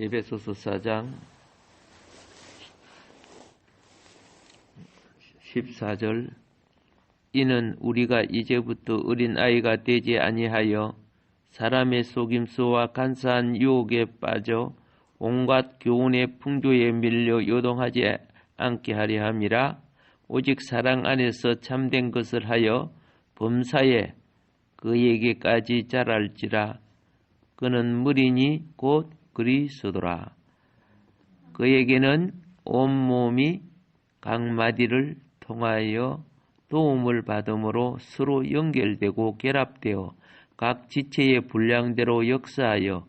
에베소서 4장 14절 이는 우리가 이제부터 어린아이가 되지 아니하여 사람의 속임수와 간사한 유혹에 빠져 온갖 교훈의 풍조에 밀려 요동하지 않게 하려 함이라. 오직 사랑 안에서 참된 것을 하여 범사에 그에게까지 자랄지라. 그는 무리니 곧 그리스도라. 그에게는 온몸이 각 마디를 통하여 도움을 받음으로 서로 연결되고 결합되어 각 지체의 분량대로 역사하여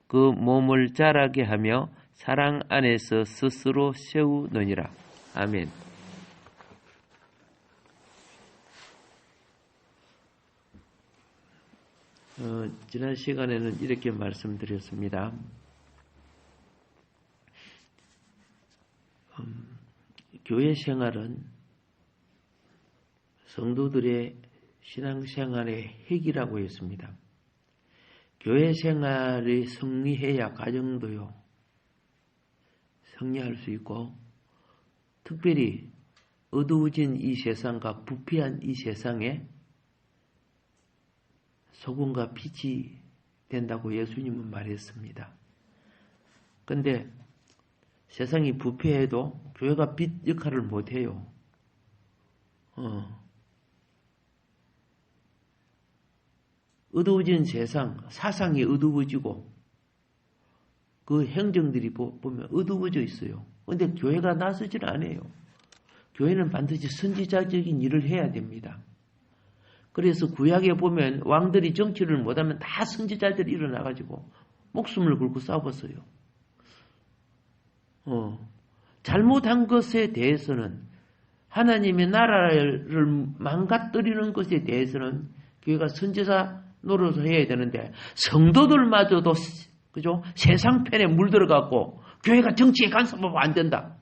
그 몸을 자라게 하며 사랑 안에서 스스로 세우느니라. 아멘. 지난 시간에는 이렇게 말씀드렸습니다. 교회 생활은 성도들의 신앙생활의 핵이라고 했습니다. 교회 생활이 승리해야 가정도요 승리할 수 있고, 특별히 어두워진 이 세상과 부패한 이 세상에 소금과 빛이 된다고 예수님은 말했습니다. 그런데 세상이 부패해도 교회가 빛 역할을 못해요. 어두워진 세상, 사상이 어두워지고 그 행정들이 보면 어두워져 있어요. 그런데 교회가 나서질 않아요. 교회는 반드시 선지자적인 일을 해야 됩니다. 그래서 구약에 보면 왕들이 정치를 못하면 다 선지자들이 일어나가지고 목숨을 걸고 싸웠어요. 잘못한 것에 대해서는, 하나님의 나라를 망가뜨리는 것에 대해서는 교회가 선지자 노릇을 해야 되는데, 성도들마저도 그죠? 세상편에 물들어갖고 교회가 정치에 간섭하면 안 된다.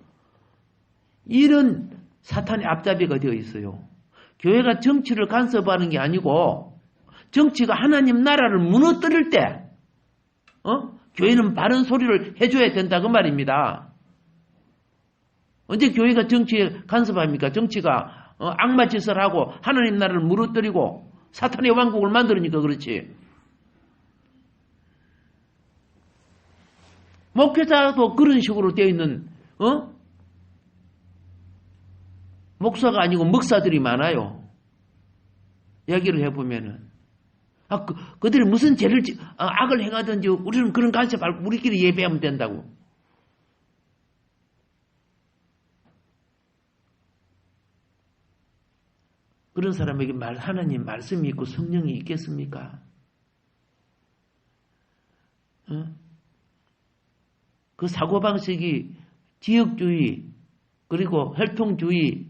이런 사탄의 앞잡이가 되어 있어요. 교회가 정치를 간섭하는 게 아니고, 정치가 하나님 나라를 무너뜨릴 때 교회는 바른 소리를 해줘야 된다 그 말입니다. 언제 교회가 정치에 간섭합니까? 정치가 악마 짓을 하고 하나님 나라를 무너뜨리고 사탄의 왕국을 만들으니까 그렇지. 목회자도 그런 식으로 되어 있는 목사가 아니고 목사들이 많아요. 이야기를 해보면은 그들이 무슨 죄를 악을 행하든지 우리는 그런 간섭 말고 우리끼리 예배하면 된다고. 그런 사람에게 하나님 말씀이 있고 성령이 있겠습니까? 그 사고방식이 지역주의, 그리고 혈통주의,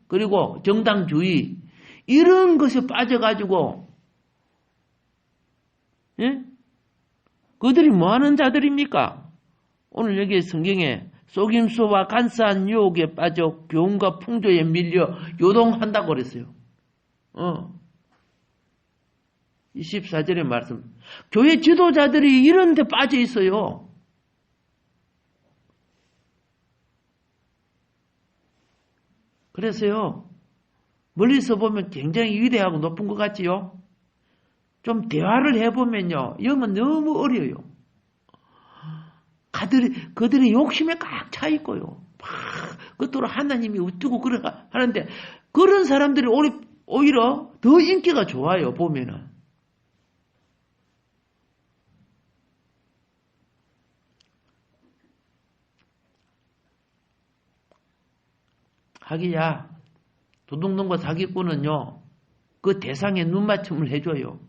그리고 정당주의, 이런 것에 빠져가지고, 그들이 뭐 하는 자들입니까? 오늘 여기 성경에 속임수와 간사한 유혹에 빠져 교훈과 풍조에 밀려 요동한다고 그랬어요. 24절의 말씀. 교회 지도자들이 이런 데 빠져 있어요. 그래서요, 멀리서 보면 굉장히 위대하고 높은 것 같지요? 좀 대화를 해보면요, 영은 너무 어려요. 그들이 욕심에 꽉 차 있고요. 그토록 하나님이 어쩌고 그래 하는데, 그런 사람들이 오히려 더 인기가 좋아요, 보면은. 하기야, 도둑놈과 사기꾼은요, 그 대상에 눈맞춤을 해줘요.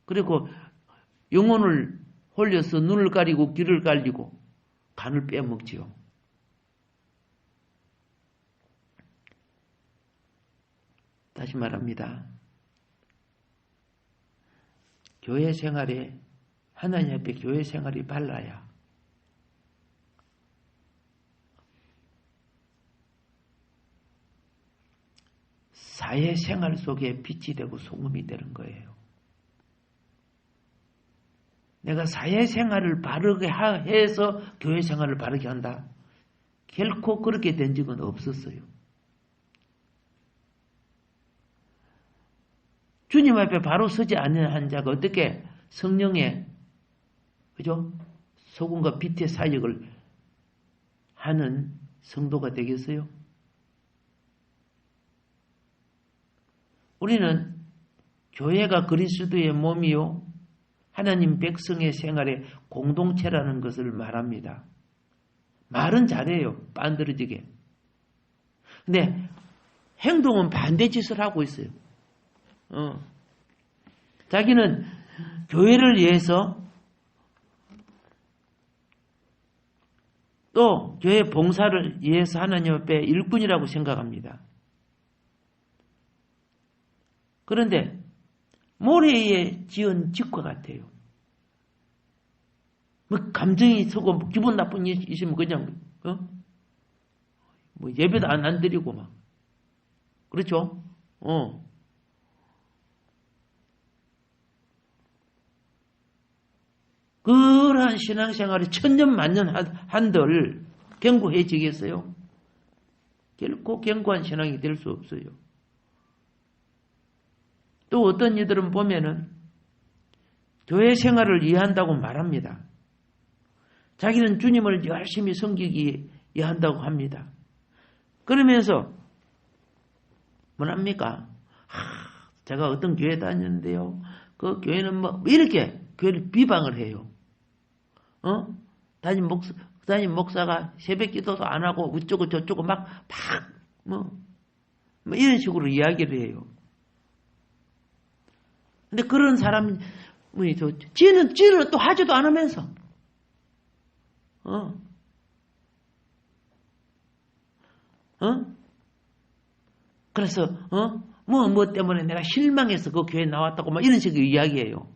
그리고 영혼을 홀려서 눈을 가리고 귀를 갈리고 간을 빼먹지요. 다시 말합니다. 교회 생활에, 하나님 앞에 교회 생활이 발라야 사회생활 속에 빛이 되고 소금이 되는 거예요. 내가 사회생활을 바르게 해서 교회생활을 바르게 한다. 결코 그렇게 된 적은 없었어요. 주님 앞에 바로 서지 않는 한 자가 어떻게 성령의 그죠? 소금과 빛의 사역을 하는 성도가 되겠어요? 우리는 교회가 그리스도의 몸이요 하나님 백성의 생활의 공동체라는 것을 말합니다. 말은 잘해요. 빤드러지게. 근데 행동은 반대 짓을 하고 있어요. 자기는 교회를 위해서 또 교회 봉사를 위해서 하나님 앞에 일꾼이라고 생각합니다. 그런데 모래에 지은 집과 같아요. 뭐 감정이 서고 뭐 기분 나쁜 일 있으면 그냥 뭐 예배도 안 드리고 막 그렇죠? 그러한 신앙생활이 천년만년 한들 견고해지겠어요? 결코 견고한 신앙이 될 수 없어요. 또 어떤 이들은 보면은 교회 생활을 이해한다고 말합니다. 자기는 주님을 열심히 섬기기 위한다고 합니다. 그러면서 뭐랍니까? 제가 어떤 교회 다녔는데요. 그 교회는 뭐 이렇게 교회를 비방을 해요. 담임 목사가 새벽 기도도 안 하고 어쩌고 저쩌고 뭐 이런 식으로 이야기를 해요. 근데 그런 사람이 지는 또 하지도 않으면서 그래서 뭐 때문에 내가 실망해서 그 교회에 나왔다고 막 이런 식으로 이야기해요.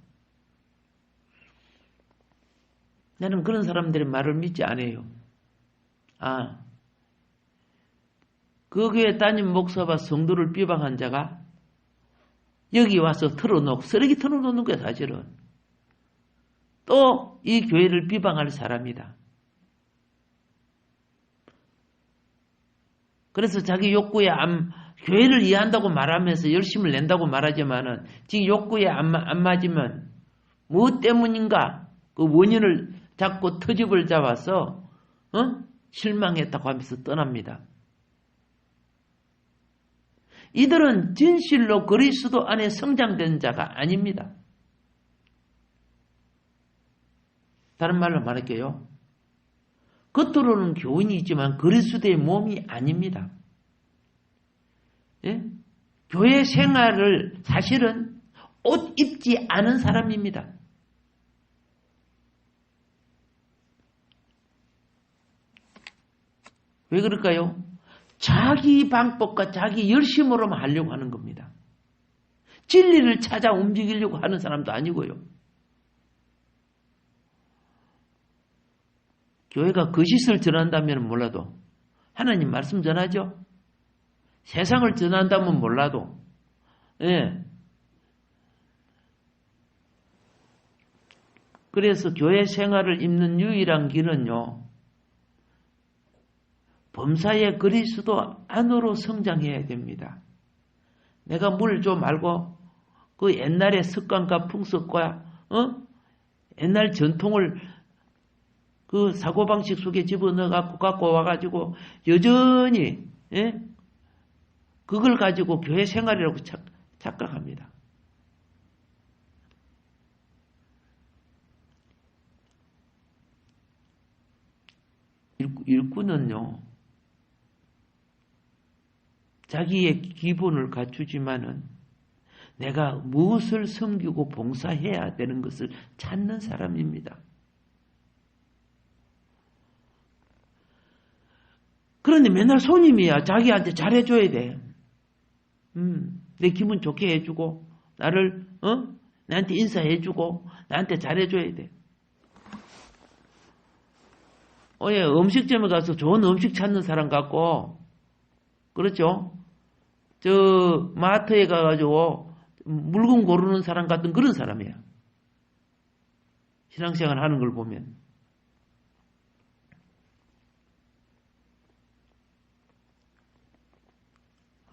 나는 그런 사람들의 말을 믿지 않아요. 그 교회 담임 목사와 성도를 비방한 자가 여기 와서 쓰레기 털어놓는 거야 사실은. 또 이 교회를 비방할 사람이다. 그래서 자기 욕구에 교회를 이해한다고 말하면서 열심을 낸다고 말하지만은 지금 욕구에 안 맞으면 무엇 때문인가 그 원인을 잡고 터집을 잡아서 실망했다고 하면서 떠납니다. 이들은 진실로 그리스도 안에 성장된 자가 아닙니다. 다른 말로 말할게요. 겉으로는 교인이 있지만 그리스도의 몸이 아닙니다. 예? 교회 생활을 사실은 옷 입지 않은 사람입니다. 왜 그럴까요? 자기 방법과 자기 열심으로만 하려고 하는 겁니다. 진리를 찾아 움직이려고 하는 사람도 아니고요. 교회가 거짓을 전한다면 몰라도 하나님 말씀 전하죠. 세상을 전한다면 몰라도 그래서 교회 생활을 입는 유일한 길은요. 범사의 그리스도 안으로 성장해야 됩니다. 내가 물 좀 말고 그 옛날의 습관과 풍습과 옛날 전통을 그 사고방식 속에 집어넣어 갖고 와가지고 여전히 그걸 가지고 교회 생활이라고 착각합니다. 일꾼은요. 자기의 기본을 갖추지만은 내가 무엇을 섬기고 봉사해야 되는 것을 찾는 사람입니다. 그런데 맨날 손님이야. 자기한테 잘해줘야 돼. 내 기분 좋게 해주고 나를 나한테 인사해주고 나한테 잘해줘야 돼. 음식점에 가서 좋은 음식 찾는 사람 같고 그렇죠? 저 마트에 가가지고 물건 고르는 사람 같은 그런 사람이야. 신앙생활 하는 걸 보면.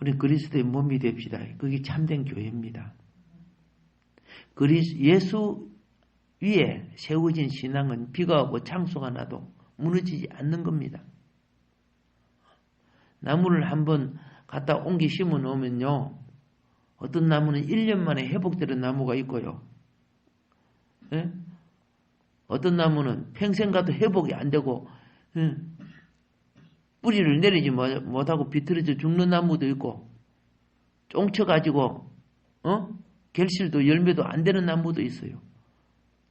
우리 그리스도의 몸이 됩시다. 그게 참된 교회입니다. 예수 위에 세워진 신앙은 비가 오고 창수가 나도 무너지지 않는 겁니다. 나무를 한번 갖다 옮기 심어 놓으면요. 어떤 나무는 1년 만에 회복되는 나무가 있고요. 예? 어떤 나무는 평생 가도 회복이 안 되고 뿌리를 내리지 못하고 비틀어져 죽는 나무도 있고 쫑쳐가지고 결실도 열매도 안 되는 나무도 있어요.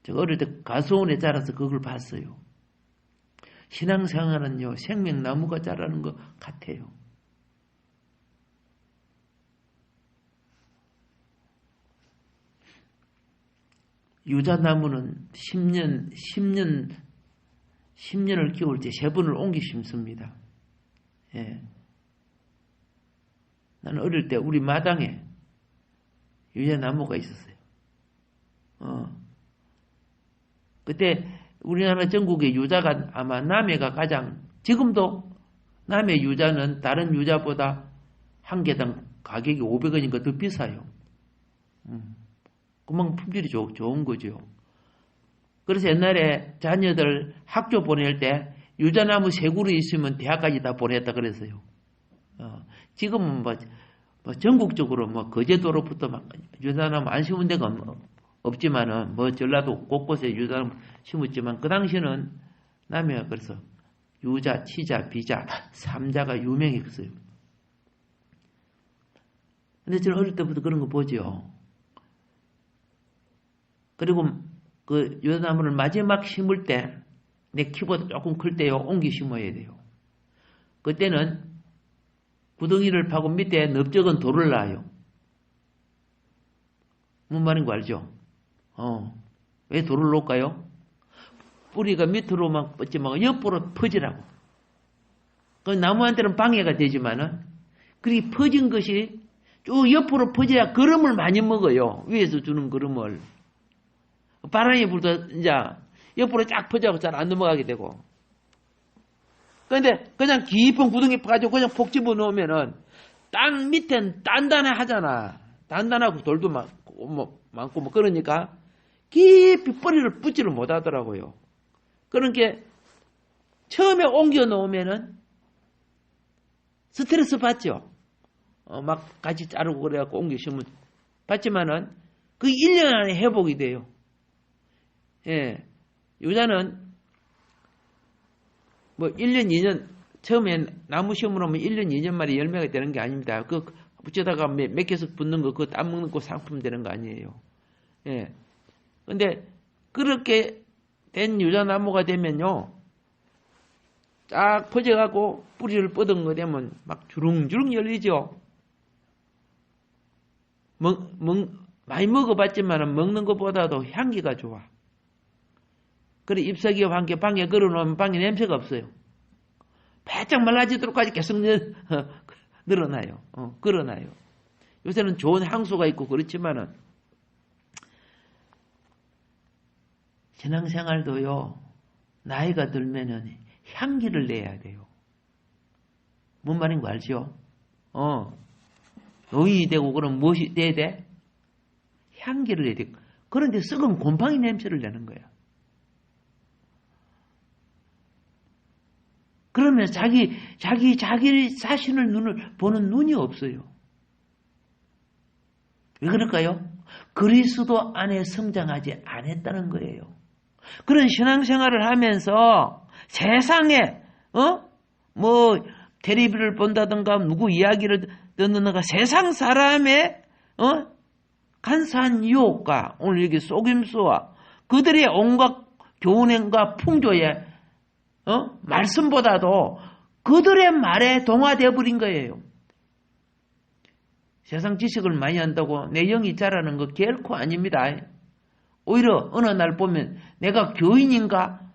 제가 어릴 때 가수원에 자라서 그걸 봤어요. 신앙생활은요. 생명나무가 자라는 것 같아요. 유자나무는 10년을 키울 때 3번을 옮기 심습니다. 예. 나는 어릴 때 우리 마당에 유자나무가 있었어요. 그때 우리나라 전국의 유자가 아마 남해가 지금도 남해 유자는 다른 유자보다 한 개당 가격이 500원인가 더 비싸요. 그만큼 품질이 좋은 거죠. 그래서 옛날에 자녀들 학교 보낼 때 유자나무 3그루 있으면 대학까지 다 보냈다 그랬어요. 지금은 전국적으로 거제도로부터 유자나무 안 심은 데가 없지만은 전라도 곳곳에 유자나무 심었지만 그 당시에는 남해가 그래서 유자, 치자, 비자 3자가 유명했어요. 근데 저는 어릴 때부터 그런 거 보죠. 그리고 그 유자나무를 마지막 심을 때 내 키보다 조금 클 때요 옮기 심어야 돼요. 그때는 구덩이를 파고 밑에 넓적은 돌을 놔요. 무슨 말인 거 알죠? 왜 돌을 놓을까요? 뿌리가 밑으로만 뻗지 말고 옆으로 퍼지라고. 그 나무한테는 방해가 되지만은 그렇게 퍼진 것이 쭉 옆으로 퍼져야 거름을 많이 먹어요. 위에서 주는 거름을. 바람이 불다 이제 옆으로 쫙 퍼져서 잘 안 넘어가게 되고. 그런데 그냥 깊은 구덩이 파가지고 그냥 폭 집어 넣으면은 땅 밑엔 단단하잖아. 단단하고 돌도 많고 그러니까 깊이 뿌리를 붙지를 못하더라고요. 그러니까 처음에 옮겨 놓으면은 스트레스 받죠. 막 같이 자르고 그래갖고 옮겨 심으면 받지만은 그 1년 안에 회복이 돼요. 예. 유자는 1년, 2년, 처음엔 나무 심으면 1년, 2년 만에 열매가 되는 게 아닙니다. 붙여다가 몇 개씩 붙는 거, 그거 따먹는 거 상품 되는 거 아니에요. 예. 근데, 그렇게 된 유자나무가 되면요, 쫙 퍼져가고 뿌리를 뻗은 거 되면 막 주릉주릉 열리죠. 많이 먹어봤지만 먹는 것보다도 향기가 좋아. 그래 잎사귀와 함께 방에 걸어놓으면 방에 냄새가 없어요. 바짝 말라지도록까지 계속 늘어나요. 걸어놔요. 요새는 좋은 향수가 있고 그렇지만은 신앙생활도요. 나이가 들면은 향기를 내야 돼요. 뭔 말인 거 알죠? 노인이 되고 그럼 무엇이 돼야 돼? 향기를 내야 돼. 그런데 썩은 곰팡이 냄새를 내는 거야. 그러면 자기 자신을 보는 눈이 없어요. 왜 그럴까요? 그리스도 안에 성장하지 않았다는 거예요. 그런 신앙생활을 하면서 세상에 텔레비를 본다든가 누구 이야기를 듣는가 세상 사람의 간사한 유혹과 오늘 여기 속임수와 그들의 온갖 교훈행과 풍조에 말씀보다도 그들의 말에 동화되어 버린 거예요. 세상 지식을 많이 한다고 내 영이 자라는 거 결코 아닙니다. 오히려 어느 날 보면 내가 교인인가?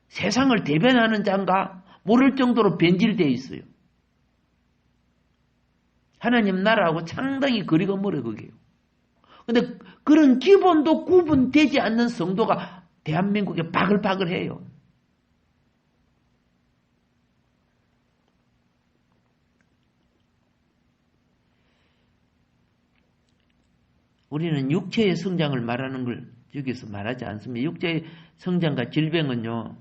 세상을 대변하는 자인가? 모를 정도로 변질되어 있어요. 하나님 나라하고 상당히 거리가 멀어 그게요. 근데 그런 기본도 구분되지 않는 성도가 대한민국에 바글바글해요. 우리는 육체의 성장을 말하는 걸 여기서 말하지 않습니다. 육체의 성장과 질병은요,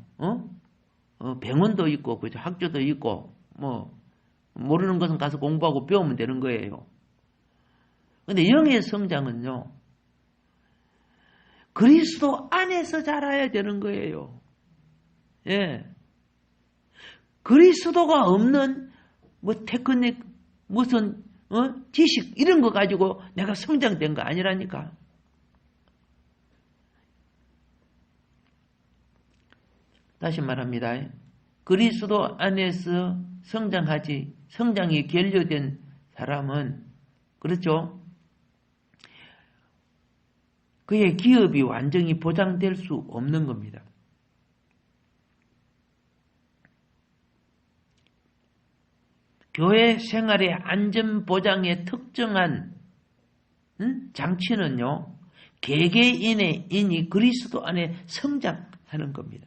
병원도 있고, 그죠? 학교도 있고, 모르는 것은 가서 공부하고 배우면 되는 거예요. 근데 영의 성장은요, 그리스도 안에서 자라야 되는 거예요. 예. 그리스도가 없는, 테크닉, 무슨, 지식, 이런 거 가지고 내가 성장된 거 아니라니까. 다시 말합니다. 그리스도 안에서 성장이 결여된 사람은, 그렇죠? 그의 기업이 완전히 보장될 수 없는 겁니다. 교회 생활의 안전 보장에 특정한 장치는요, 개개인이 그리스도 안에 성장하는 겁니다.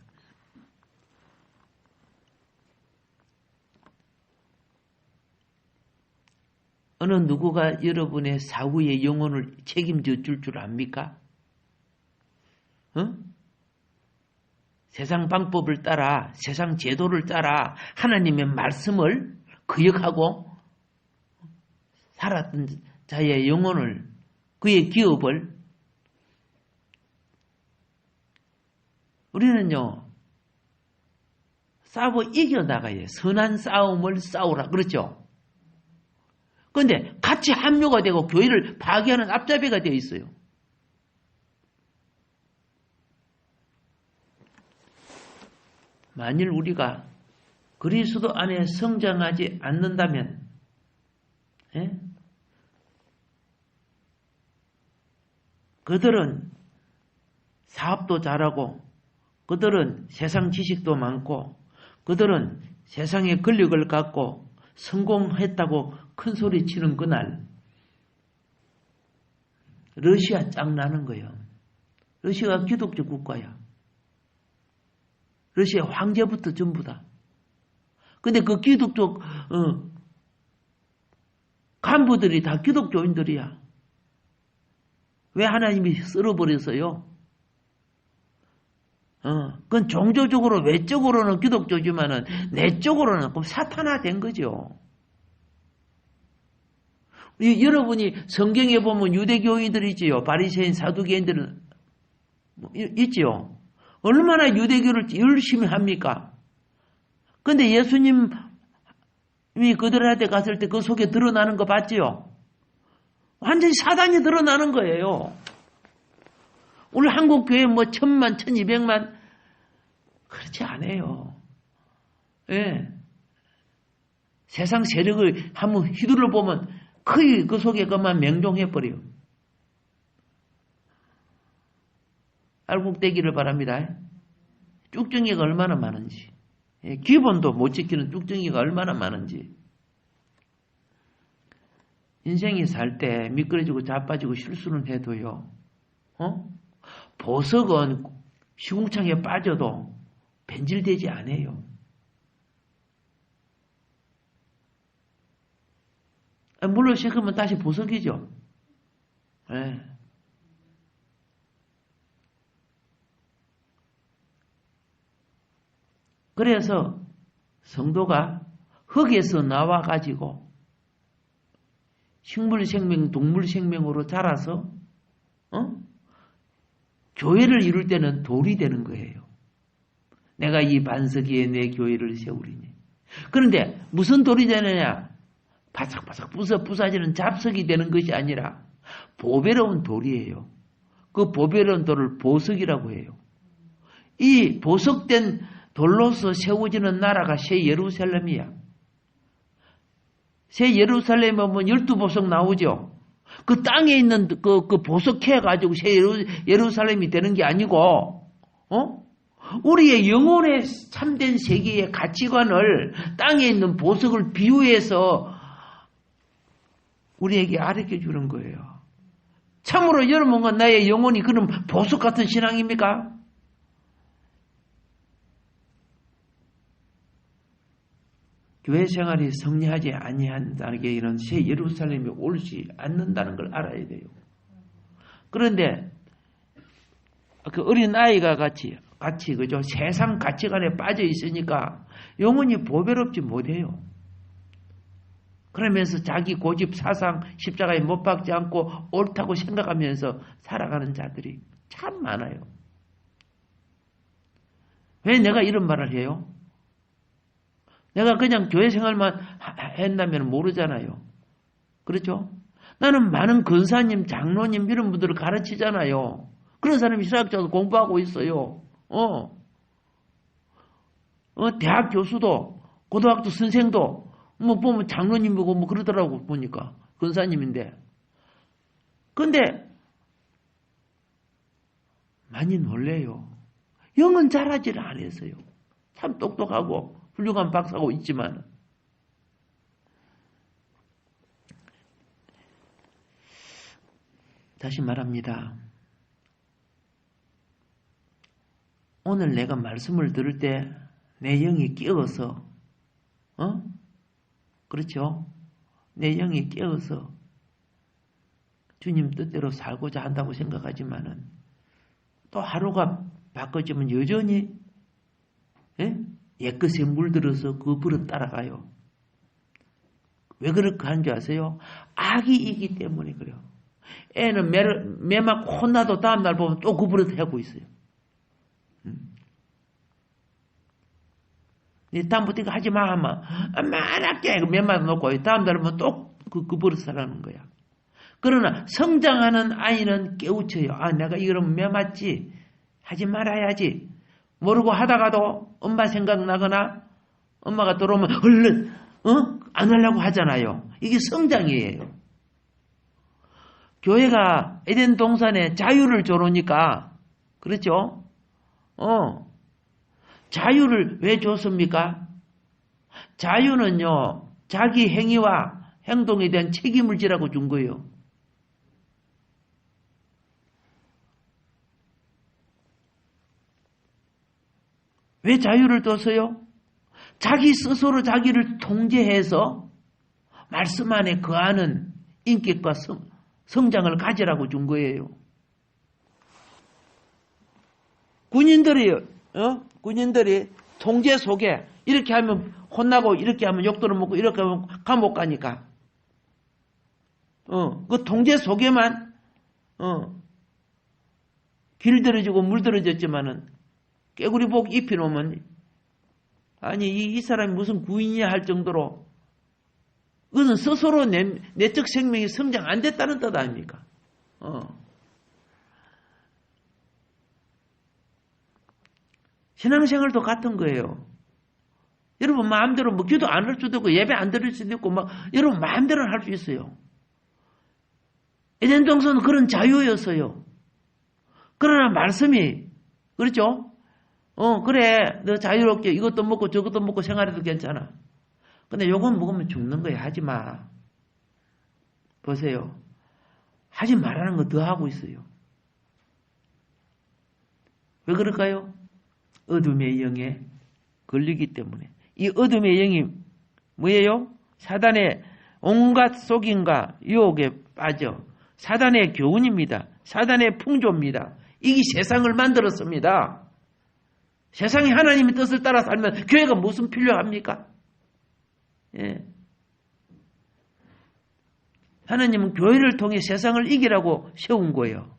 어느 누구가 여러분의 사후의 영혼을 책임져 줄 줄 압니까? 세상 방법을 따라, 세상 제도를 따라 하나님의 말씀을 거역하고 살았던 자의 영혼을, 그의 기업을 우리는요, 싸워 이겨나가야 해요. 선한 싸움을 싸우라. 그렇죠? 그런데 같이 합류가 되고 교회를 파괴하는 앞잡이가 되어 있어요. 만일 우리가 그리스도 안에 성장하지 않는다면, 그들은 사업도 잘하고, 그들은 세상 지식도 많고, 그들은 세상의 권력을 갖고 성공했다고 큰 소리 치는 그날, 러시아 짱나는 거예요. 러시아가 기독교 국가야. 러시아 황제부터 전부 다. 근데 그 기독교 간부들이 다 기독교인들이야. 왜 하나님이 썰어버렸어요? 그건 종교적으로 외적으로는 기독교지만은 내적으로는 그럼 사탄화된 거죠. 여러분이 성경에 보면 유대교인들이지요. 바리새인 사두개인들은 있지요. 얼마나 유대교를 열심히 합니까? 근데 예수님이 그들한테 갔을 때 그 속에 드러나는 거 봤지요? 완전히 사단이 드러나는 거예요. 오늘 한국 교회 1000만, 1200만 그렇지 않아요. 예. 세상 세력을 한번 휘둘러 보면 거의 그 속에 그만 맹종해버려요. 알곡되기를 바랍니다. 쭉정이가 얼마나 많은지, 기본도 못 지키는 쭉정이가 얼마나 많은지. 인생이 살 때 미끄러지고 자빠지고 실수는 해도요, 보석은 시궁창에 빠져도 변질되지 않아요. 물로 씻으면 다시 보석이죠. 네. 그래서 성도가 흙에서 나와가지고 식물생명, 동물생명으로 자라서 교회를 이룰 때는 돌이 되는 거예요. 내가 이 반석 위에 내 교회를 세우리니. 그런데 무슨 돌이 되느냐? 바삭바삭 부서지는 잡석이 되는 것이 아니라 보배로운 돌이에요. 그 보배로운 돌을 보석이라고 해요. 이 보석된 돌로서 세워지는 나라가 새 예루살렘이야. 새 예루살렘에 보면 12보석 나오죠. 그 땅에 있는 그 보석해가지고 새 예루살렘이 되는 게 아니고, 우리의 영혼의 참된 세계의 가치관을 땅에 있는 보석을 비유해서 우리에게 가르쳐 주는 거예요. 참으로 여러분과 나의 영혼이 그런 보석 같은 신앙입니까? 교회 생활이 성리하지 아니한다는 게 이런 새 예루살렘이 올지 않는다는 걸 알아야 돼요. 그런데 그 어린 아이가 같이 그죠? 세상 가치관에 빠져 있으니까 영혼이 보배롭지 못해요. 그러면서 자기 고집 사상 십자가에 못 박지 않고 옳다고 생각하면서 살아가는 자들이 참 많아요. 왜 내가 이런 말을 해요? 내가 그냥 교회 생활만 했다면 모르잖아요. 그렇죠? 나는 많은 권사님, 장로님 이런 분들을 가르치잖아요. 그런 사람이 신학자도 공부하고 있어요. 대학 교수도, 고등학교 선생도, 뭐 보면 장로님이고 뭐 그러더라고 보니까. 권사님인데. 근데, 많이 놀래요. 영은 잘하지를 않았어요. 참 똑똑하고, 훌륭한 박사고 있지만. 다시 말합니다. 오늘 내가 말씀을 들을 때 내 영이 깨어서 그렇죠? 내 영이 깨어서 주님 뜻대로 살고자 한다고 생각하지만은 또 하루가 바꿔지면 여전히 옛것에 물들어서 그 버릇 따라가요. 왜 그렇게 하는 줄 아세요? 악이이기 때문에 그래요. 애는 매 맞고 혼나도 다음날 보면 또 그 버릇 하고 있어요. 다음부터 이거 하지 마 하면 만하게 매 맞아 놓고 다음날 보면 또 그 버릇 하라는 거야. 그러나 성장하는 아이는 깨우쳐요. 아, 내가 이러면 매 맞지. 하지 말아야지. 모르고 하다가도 엄마 생각나거나 엄마가 들어오면 얼른 안 하려고 하잖아요. 이게 성장이에요. 교회가 에덴 동산에 자유를 줘놓으니까 그렇죠? 자유를 왜 줬습니까? 자유는요, 자기 행위와 행동에 대한 책임을 지라고 준 거예요. 왜 자유를 뒀어요? 자기 스스로 자기를 통제해서 말씀 안에 거하는 인격과 성장을 가지라고 준 거예요. 군인들이 통제 속에 이렇게 하면 혼나고 이렇게 하면 욕들을 먹고 이렇게 하면 감옥 가니까 그 통제 속에만 길들여지고 물들여졌지만은 깨구리복 입혀놓으면 아니 이 사람이 무슨 구인이야 할 정도로 그것은 스스로 내적 생명이 성장 안 됐다는 뜻 아닙니까? 신앙생활도 같은 거예요. 여러분 마음대로 뭐 기도 안 할 수도 있고 예배 안 드릴 수도 있고 막 여러분 마음대로 할 수 있어요. 에덴 동산은 그런 자유였어요. 그러나 말씀이 그렇죠? 그래 너 자유롭게 이것도 먹고 저것도 먹고 생활해도 괜찮아. 근데 요건 먹으면 죽는 거야. 하지 마. 보세요. 하지 말라는 거 더 하고 있어요. 왜 그럴까요? 어둠의 영에 걸리기 때문에. 이 어둠의 영이 뭐예요? 사단의 온갖 속임과 유혹에 빠져 사단의 교훈입니다. 사단의 풍조입니다. 이게 세상을 만들었습니다. 세상이 하나님의 뜻을 따라 살면 교회가 무슨 필요합니까? 예. 하나님은 교회를 통해 세상을 이기라고 세운 거예요.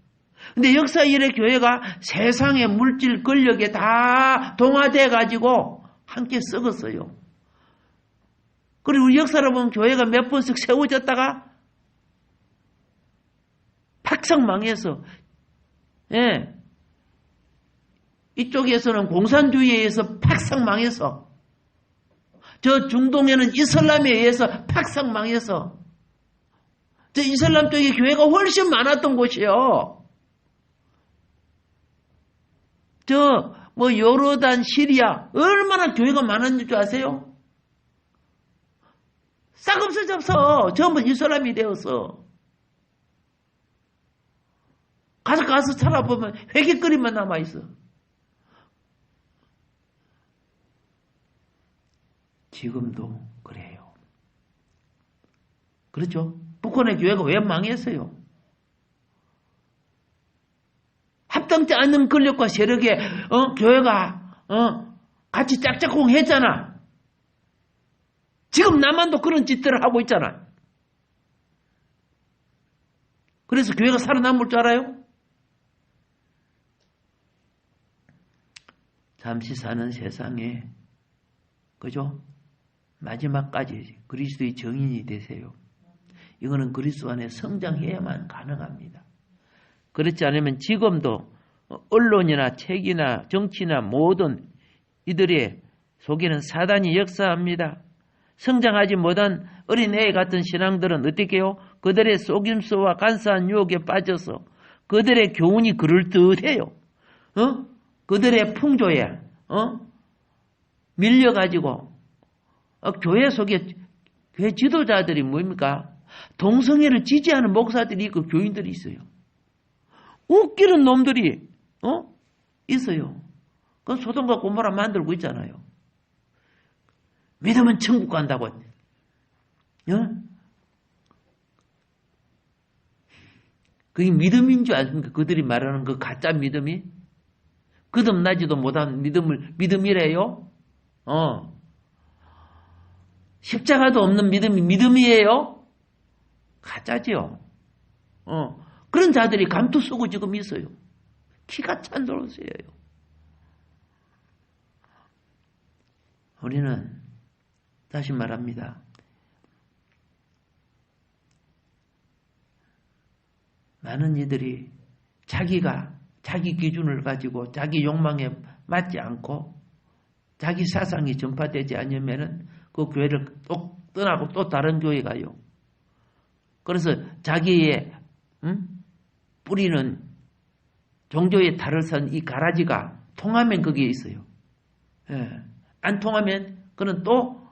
근데 역사 이래 교회가 세상의 물질 권력에 다 동화돼 가지고 함께 썩었어요. 그리고 우리 역사를 보면 교회가 몇 번씩 세워졌다가 팍상 망해서 이쪽에서는 공산주의에 의해서 팍상 망해서 저 중동에는 이슬람에 의해서 팍상 망해서 저 이슬람 쪽에 교회가 훨씬 많았던 곳이요. 요르단, 시리아 얼마나 교회가 많았는 줄 아세요? 싹 없어졌어. 전부 이슬람이 되었어. 가서 살아보면 회개거리만 남아있어. 지금도 그래요. 그렇죠? 북한의 교회가 왜 망했어요? 합당치 않는 권력과 세력에 교회가 같이 짝짝꿍 했잖아. 지금 남한도 그런 짓들을 하고 있잖아. 그래서 교회가 살아남을 줄 알아요? 잠시 사는 세상에, 그죠? 마지막까지 그리스도의 정인이 되세요. 이거는 그리스도 안에 성장해야만 가능합니다. 그렇지 않으면 지금도 언론이나 책이나 정치나 모든 이들의 속에는 사단이 역사합니다. 성장하지 못한 어린애 같은 신앙들은 어떻게 해요? 그들의 속임수와 간사한 유혹에 빠져서 그들의 교훈이 그럴듯해요. 그들의 풍조에 밀려가지고 교회 속에 교회 지도자들이 뭡니까? 동성애를 지지하는 목사들이 있고 교인들이 있어요. 웃기는 놈들이 있어요. 그 소돔과 고모라 만들고 있잖아요. 믿으면 천국 간다고. 그게 믿음인 줄 아십니까? 그들이 말하는 그 가짜 믿음이? 거듭나지도 못한 믿음이래요? 십자가도 없는 믿음이 믿음이에요? 가짜지요. 그런 자들이 감투 쓰고 지금 있어요. 키가 찬 노릇이에요. 우리는 다시 말합니다. 많은 이들이 자기 기준을 가지고 자기 욕망에 맞지 않고 자기 사상이 전파되지 않으면은 그 교회를 또 떠나고 또 다른 교회 가요. 그래서 자기의 뿌리는 종교의 달을 선 이 가라지가 통하면 거기에 있어요. 예. 안 통하면 그는 또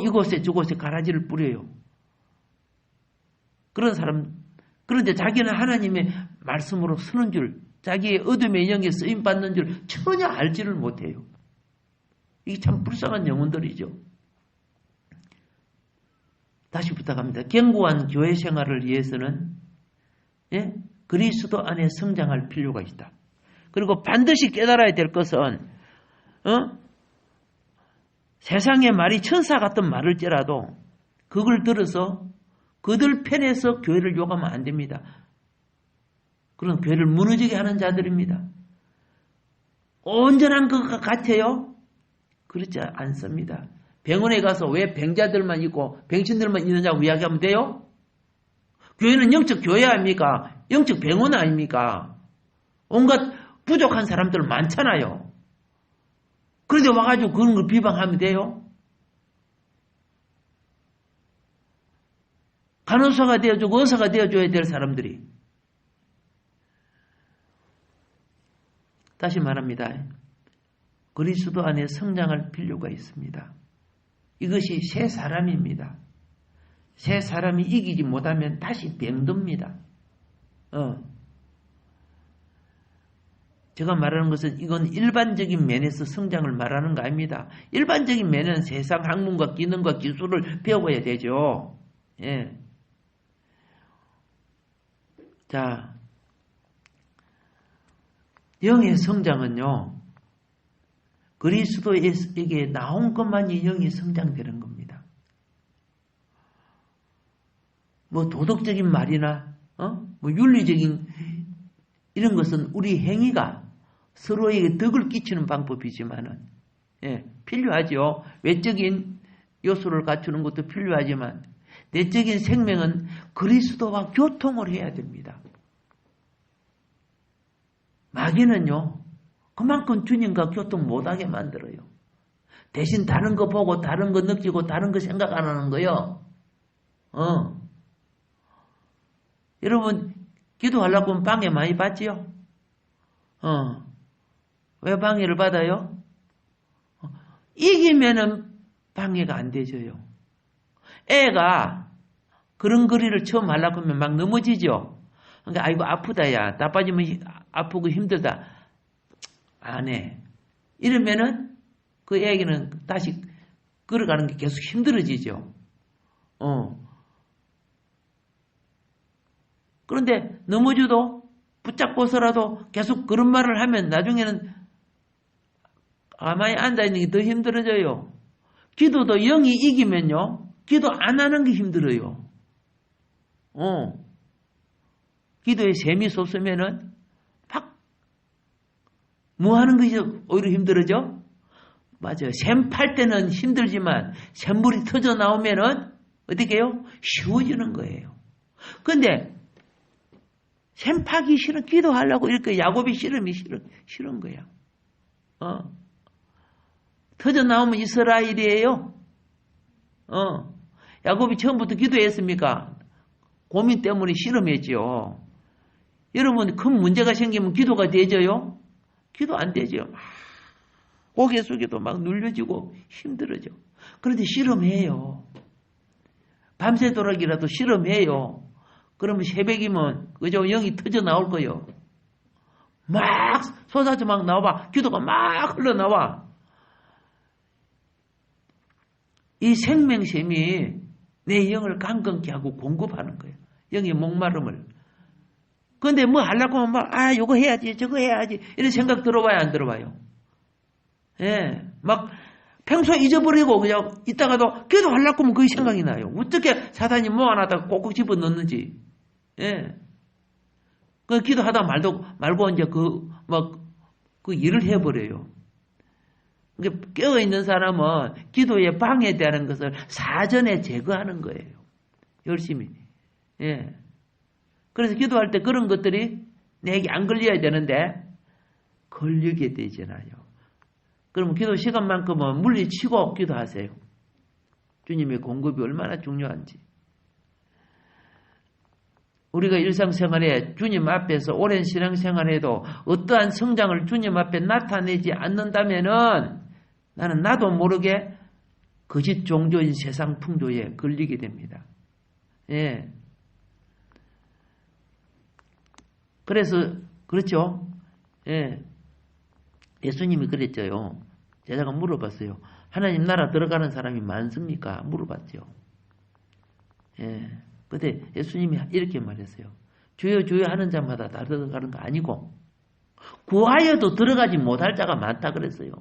이곳에 저곳에 가라지를 뿌려요. 그런 사람, 그런데 자기는 하나님의 말씀으로 서는 줄, 자기의 어둠의 영에 쓰임 받는 줄 전혀 알지를 못해요. 이게 참 불쌍한 영혼들이죠. 다시 부탁합니다. 견고한 교회 생활을 위해서는 그리스도 안에 성장할 필요가 있다. 그리고 반드시 깨달아야 될 것은 세상의 말이 천사 같은 말을지라도 그걸 들어서 그들 편에서 교회를 욕하면 안 됩니다. 그런 교회를 무너지게 하는 자들입니다. 온전한 것 같아요? 그렇지 않습니다. 병원에 가서 왜 병자들만 있고 병신들만 있느냐고 이야기하면 돼요? 교회는 영적 교회 아닙니까? 영적 병원 아닙니까? 온갖 부족한 사람들 많잖아요. 그런데 와가지고 그런 걸 비방하면 돼요? 간호사가 되어주고 의사가 되어줘야 될 사람들이. 다시 말합니다. 그리스도 안에 성장할 필요가 있습니다. 이것이 새 사람입니다. 새 사람이 이기지 못하면 다시 병듭니다. 제가 말하는 것은 이건 일반적인 면에서 성장을 말하는 거 아닙니다. 일반적인 면은 세상 학문과 기능과 기술을 배워야 되죠. 예. 자, 영의 성장은요, 그리스도에게 나온 것만이 영이 성장되는 겁니다. 뭐 도덕적인 말이나 뭐 윤리적인 이런 것은 우리 행위가 서로에게 덕을 끼치는 방법이지만은 필요하죠. 외적인 요소를 갖추는 것도 필요하지만 내적인 생명은 그리스도와 교통을 해야 됩니다. 마귀는요, 그만큼 주님과 교통 못하게 만들어요. 대신 다른 거 보고 다른 거 느끼고 다른 거 생각 안 하는 거요. 여러분 기도하려고 하면 방해 많이 받지요? 왜 방해를 받아요? 이기면은 방해가 안 되져요. 애가 그런 거리를 처음 하려고 하면 막 넘어지죠? 그러니까 아이고 아프다 야. 나 빠지면 아프고 힘들다. 안 해. 이러면은 그 애기는 다시 걸어가는 게 계속 힘들어지죠. 그런데 넘어져도 붙잡고서라도 계속 그런 말을 하면 나중에는 가만히 앉아있는 게 더 힘들어져요. 기도도 영이 이기면요. 기도 안 하는 게 힘들어요. 기도에 셈이 솟으면은 뭐 하는 것이 오히려 힘들어져? 맞아요. 셈 팔 때는 힘들지만 샘물이 터져 나오면은 어떻게 해요? 쉬워지는 거예요. 근데 셈 파기 싫은 기도하려고 이렇게 야곱이 싫은 거야. 터져 나오면 이스라엘이에요. 야곱이 처음부터 기도했습니까? 고민 때문에 씨름했죠. 여러분 큰 문제가 생기면 기도가 되져요? 기도 안 되죠. 고개 속에도 막 눌려지고 힘들어져. 그런데 씨름해요. 밤새도록이라도 씨름해요. 그러면 새벽이면 그저 영이 터져 나올 거예요. 막 쏟아져 막 나와. 기도가 막 흘러나와. 이 생명샘이 내 영을 강건케 하고 공급하는 거예요. 영의 목마름을. 그런데 뭐 하려고 하면 막, 요거 해야지, 저거 해야지. 이런 생각 들어봐요, 안 들어봐요? 예. 막, 평소에 잊어버리고 그냥 있다가도 기도하려고 하면 그게 생각이 나요. 어떻게 사단이 모아놨다가 꼭꼭 집어 넣는지. 예. 그 기도하다 말고 이제 그 일을 해버려요. 깨어있는 사람은 기도에 방해되는 것을 사전에 제거하는 거예요. 열심히. 예. 그래서 기도할 때 그런 것들이 내게 안 걸려야 되는데 걸리게 되잖아요. 그러면 기도 시간만큼은 물리치고 기도하세요. 주님의 공급이 얼마나 중요한지. 우리가 일상생활에 주님 앞에서 오랜 신앙생활에도 어떠한 성장을 주님 앞에 나타내지 않는다면은 나는 나도 모르게 거짓 종교인 세상 풍조에 걸리게 됩니다. 예. 그래서 그렇죠. 예. 예수님이 그랬죠요. 제자가 물어봤어요. 하나님 나라 들어가는 사람이 많습니까? 물어봤죠. 예. 근데 예수님이 이렇게 말했어요. 주여 주여 하는 자마다 다 들어가는 거 아니고 구하여도 들어가지 못할 자가 많다 그랬어요.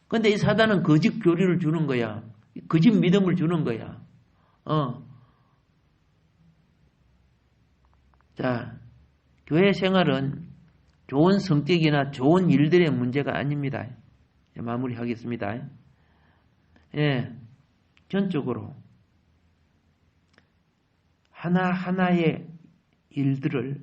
근데 이 사단은 거짓 교리를 주는 거야. 거짓 믿음을 주는 거야. 자, 교회 생활은 좋은 성격이나 좋은 일들의 문제가 아닙니다. 마무리하겠습니다. 예, 전적으로 하나하나의 일들을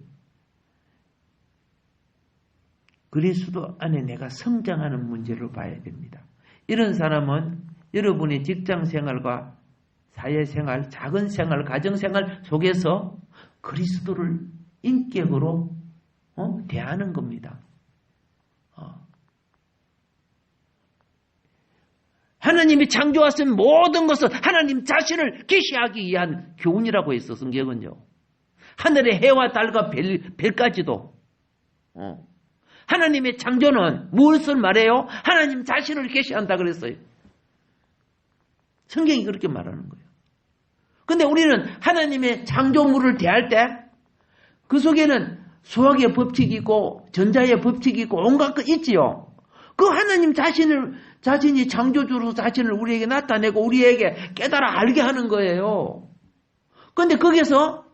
그리스도 안에 내가 성장하는 문제로 봐야 됩니다. 이런 사람은 여러분의 직장생활과 사회생활, 작은 생활, 가정생활 속에서 그리스도를 인격으로 대하는 겁니다. 하나님이 창조하신 모든 것은 하나님 자신을 계시하기 위한 교훈이라고 했어, 성경은요. 하늘의 해와 달과 별까지도. 하나님의 창조는 무엇을 말해요? 하나님 자신을 계시한다 그랬어요. 성경이 그렇게 말하는 거예요. 근데 우리는 하나님의 창조물을 대할 때 그 속에는 수학의 법칙이 있고 전자의 법칙이 있고 온갖 것 있지요. 그 하나님 자신이 창조주로 자신을 우리에게 나타내고 우리에게 깨달아 알게 하는 거예요. 그런데 거기서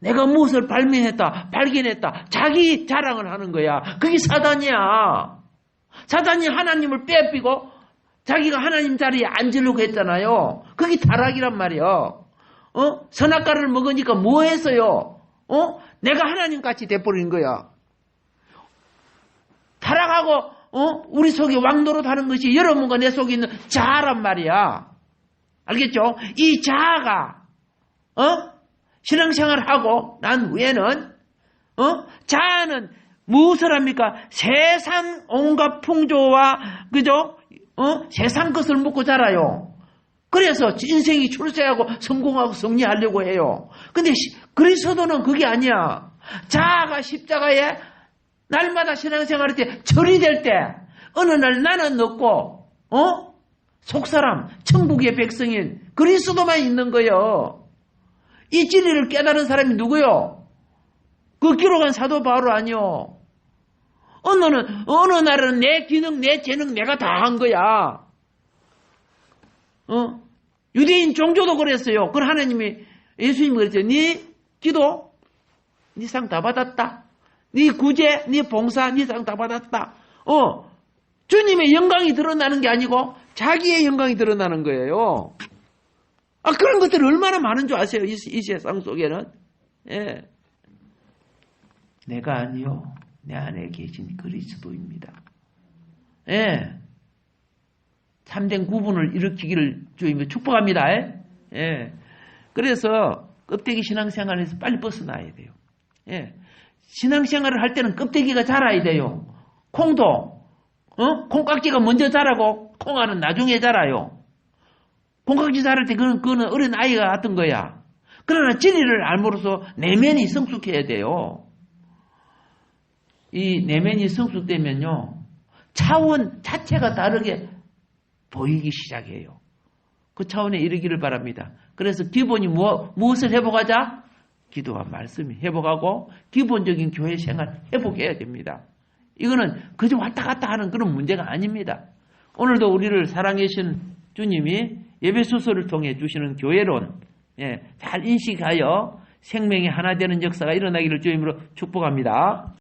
내가 무엇을 발견했다. 자기 자랑을 하는 거야. 그게 사단이야. 사단이 하나님을 빼앗기고 자기가 하나님 자리에 앉으려고 했잖아요. 그게 타락이란 말이야. 선악과를 먹으니까 뭐 했어요? 내가 하나님같이 돼버린 거야. 타락하고 우리 속에 왕노릇하는 것이 여러분과 내 속에 있는 자아란 말이야. 알겠죠? 이 자아가 신앙생활하고 난 후에는 자아는 무엇을 합니까? 세상 온갖 풍조와 그죠? 세상 것을 먹고 자라요. 그래서 인생이 출세하고 성공하고 승리하려고 해요. 근데 그리스도는 그게 아니야. 자아가 십자가에 날마다 신앙생활할 때 절이 될 때 어느 날 나는 없고 속사람 천국의 백성인 그리스도만 있는 거예요. 이 진리를 깨달은 사람이 누구요? 그 기록한 사도 바울 아니요. 어느 날은 내 기능 내 재능 내가 다 한 거야. 유대인 종교도 그랬어요. 그 하나님이 예수님이 그랬죠. 네 기도 네 상 다 받았다. 네 구제 네 봉사 네 상 다 받았다. 주님의 영광이 드러나는 게 아니고 자기의 영광이 드러나는 거예요. 그런 것들이 얼마나 많은 줄 아세요? 이 세상 속에는. 예. 내가 아니요. 내 안에 계신 그리스도입니다. 예. 참된 구분을 일으키기를 주님이 축복합니다. 예. 그래서 껍데기 신앙생활에서 빨리 벗어나야 돼요. 예. 신앙생활을 할 때는 껍데기가 자라야 돼요. 콩도 콩깍지가 먼저 자라고 콩알은 나중에 자라요. 콩깍지 자랄 때 그거는 어린 아이가 같은 거야. 그러나 진리를 알므로써 내면이 성숙해야 돼요. 이 내면이 성숙되면요. 차원 자체가 다르게 보이기 시작해요. 그 차원에 이르기를 바랍니다. 그래서 기본이 무엇을 회복하자? 기도와 말씀이 회복하고 기본적인 교회 생활 회복해야 됩니다. 이거는 그저 왔다 갔다 하는 그런 문제가 아닙니다. 오늘도 우리를 사랑해 주신 주님이 예배 수소를 통해 주시는 교회론 잘 인식하여 생명이 하나 되는 역사가 일어나기를 주님으로 축복합니다.